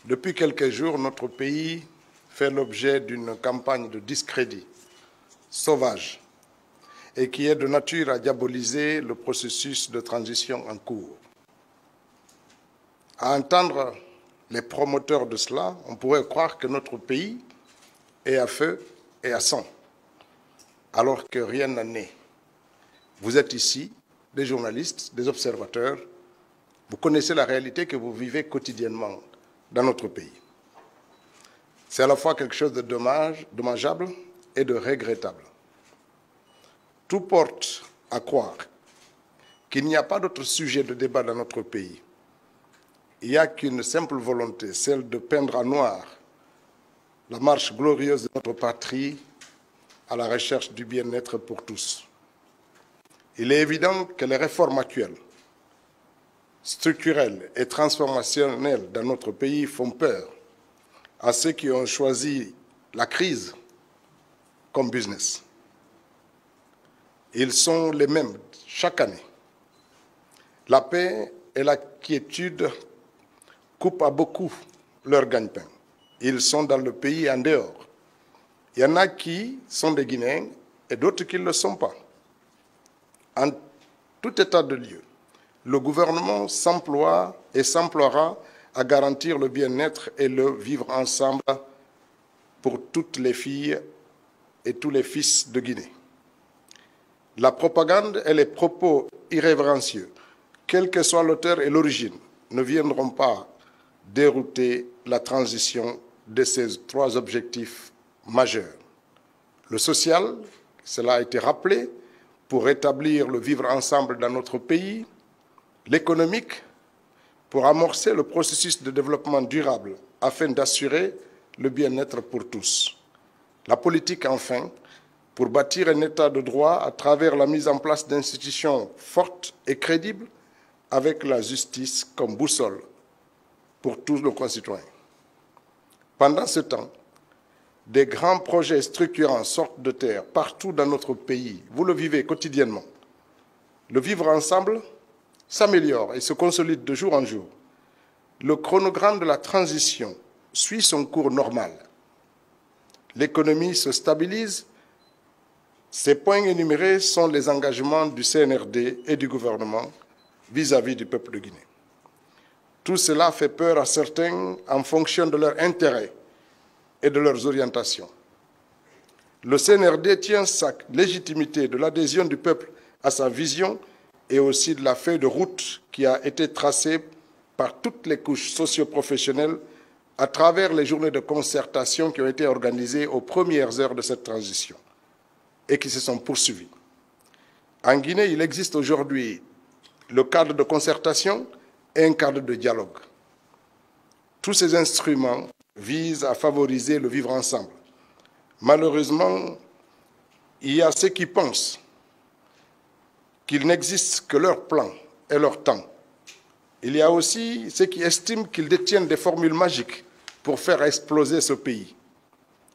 Depuis quelques jours, notre pays fait l'objet d'une campagne de discrédit sauvage et qui est de nature à diaboliser le processus de transition en cours. À entendre les promoteurs de cela, on pourrait croire que notre pays est à feu et à sang, alors que rien n'en est. Vous êtes ici, des journalistes, des observateurs, vous connaissez la réalité que vous vivez quotidiennement dans notre pays. C'est à la fois quelque chose de dommageable et de regrettable. Tout porte à croire qu'il n'y a pas d'autre sujet de débat dans notre pays. Il n'y a qu'une simple volonté, celle de peindre en noir la marche glorieuse de notre patrie à la recherche du bien-être pour tous. Il est évident que les réformes actuelles, structurelles et transformationnelles dans notre pays font peur à ceux qui ont choisi la crise comme business. Ils sont les mêmes chaque année. La paix et la quiétude coupent à beaucoup leur gagne-pain. Ils sont dans le pays et en dehors. Il y en a qui sont des Guinéens et d'autres qui ne le sont pas. En tout état de lieu, le gouvernement s'emploie et s'emploiera à garantir le bien-être et le vivre ensemble pour toutes les filles et tous les fils de Guinée. La propagande et les propos irrévérencieux, quel que soit l'auteur et l'origine, ne viendront pas dérouter la transition de ces trois objectifs majeurs. Le social, cela a été rappelé, pour rétablir le vivre ensemble dans notre pays. L'économique, pour amorcer le processus de développement durable afin d'assurer le bien-être pour tous. La politique, enfin, pour bâtir un état de droit à travers la mise en place d'institutions fortes et crédibles avec la justice comme boussole pour tous nos concitoyens. Pendant ce temps, des grands projets structurants sortent de terre partout dans notre pays. Vous le vivez quotidiennement. Le vivre ensemble s'améliore et se consolide de jour en jour. Le chronogramme de la transition suit son cours normal. L'économie se stabilise. Ces points énumérés sont les engagements du CNRD et du gouvernement vis-à-vis du peuple de Guinée. Tout cela fait peur à certains en fonction de leurs intérêts et de leurs orientations. Le CNRD tient sa légitimité de l'adhésion du peuple à sa vision et aussi de la feuille de route qui a été tracée par toutes les couches socio-professionnelles à travers les journées de concertation qui ont été organisées aux premières heures de cette transition et qui se sont poursuivies. En Guinée, il existe aujourd'hui le cadre de concertation et un cadre de dialogue. Tous ces instruments visent à favoriser le vivre ensemble. Malheureusement, il y a ceux qui pensent qu'il n'existe que leur plan et leur temps. Il y a aussi ceux qui estiment qu'ils détiennent des formules magiques pour faire exploser ce pays.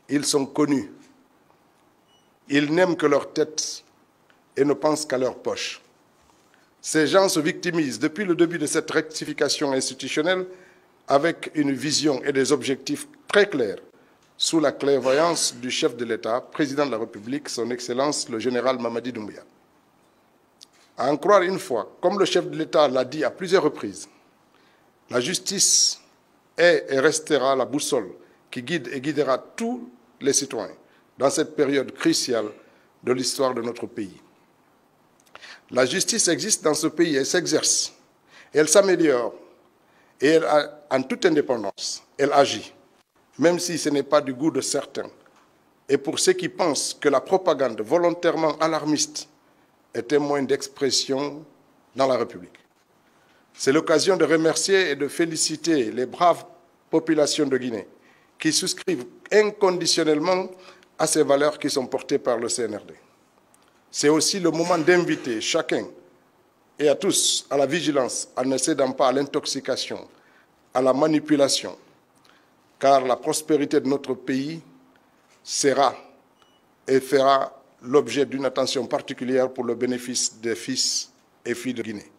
Ils sont connus. Ils n'aiment que leur tête et ne pensent qu'à leur poche. Ces gens se victimisent depuis le début de cette rectification institutionnelle avec une vision et des objectifs très clairs, sous la clairvoyance du chef de l'État, président de la République, son Excellence le général Mamadi Doumbouya. À en croire une fois, comme le chef de l'État l'a dit à plusieurs reprises, la justice est et restera la boussole qui guide et guidera tous les citoyens dans cette période cruciale de l'histoire de notre pays. La justice existe dans ce pays et s'exerce, et elle s'améliore, et elle a, en toute indépendance, elle agit, même si ce n'est pas du goût de certains. Et pour ceux qui pensent que la propagande volontairement alarmiste est témoin d'expression dans la République. C'est l'occasion de remercier et de féliciter les braves populations de Guinée qui souscrivent inconditionnellement à ces valeurs qui sont portées par le CNRD. C'est aussi le moment d'inviter chacun et à tous à la vigilance en ne cédant pas à l'intoxication, à la manipulation, car la prospérité de notre pays sera et fera l'objet d'une attention particulière pour le bénéfice des fils et filles de Guinée.